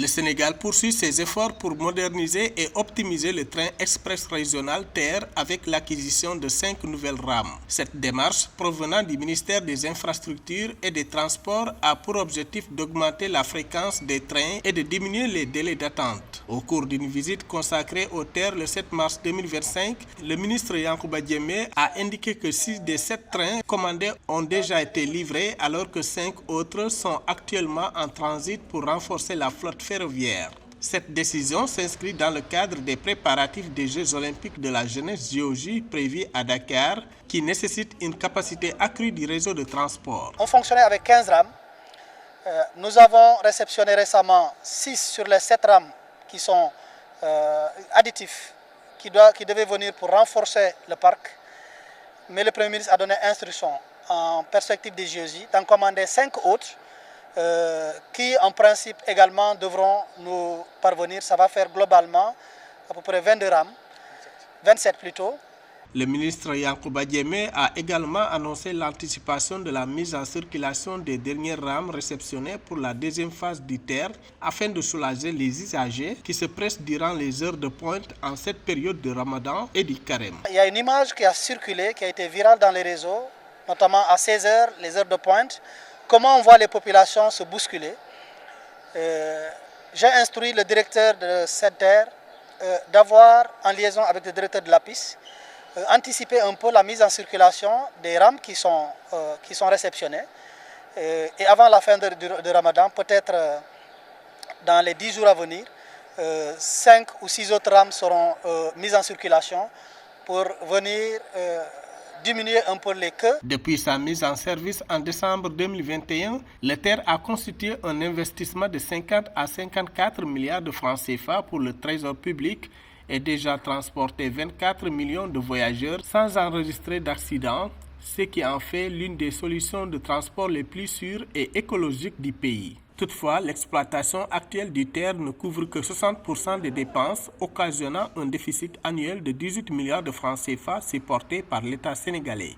Le Sénégal poursuit ses efforts pour moderniser et optimiser le train express régional TER avec l'acquisition de 5 nouvelles rames. Cette démarche, provenant du ministère des Infrastructures et des Transports, a pour objectif d'augmenter la fréquence des trains et de diminuer les délais d'attente. Au cours d'une visite consacrée au TER le 7 mars 2025, le ministre Yankhoba Diémé a indiqué que 6 des 7 trains commandés ont déjà été livrés alors que 5 autres sont actuellement en transit pour renforcer la flotte ferroviaire. Cette décision s'inscrit dans le cadre des préparatifs des Jeux olympiques de la jeunesse JOJ prévus à Dakar qui nécessitent une capacité accrue du réseau de transport. On fonctionnait avec 15 rames. Nous avons réceptionné récemment 6 sur les 7 rames qui sont additifs, qui devaient venir pour renforcer le parc. Mais le Premier ministre a donné instruction en perspective des JOJ d'en commander 5 autres qui en principe également devront nous parvenir. Ça va faire globalement à peu près 22 rames, 27 plutôt. Le ministre Yankhoba Diémé a également annoncé l'anticipation de la mise en circulation des dernières rames réceptionnées pour la deuxième phase du TER afin de soulager les usagers qui se pressent durant les heures de pointe en cette période de Ramadan et du Carême. Il y a une image qui a circulé, qui a été virale dans les réseaux, notamment à 16 heures, les heures de pointe. Comment on voit les populations se bousculer. J'ai instruit le directeur de cette TER d'avoir, en liaison avec le directeur de l'APIS, anticiper un peu la mise en circulation des rames qui sont réceptionnées. Et avant la fin de Ramadan, peut-être dans les 10 jours à venir, 5 ou 6 autres rames seront mises en circulation pour venir diminuer un peu les queues. Depuis sa mise en service en décembre 2021, le TER a constitué un investissement de 50 à 54 milliards de francs CFA pour le trésor public et déjà transporté 24 millions de voyageurs sans enregistrer d'accidents, ce qui en fait l'une des solutions de transport les plus sûres et écologiques du pays. Toutefois, l'exploitation actuelle du TER ne couvre que 60% des dépenses, occasionnant un déficit annuel de 18 milliards de francs CFA supporté par l'État sénégalais.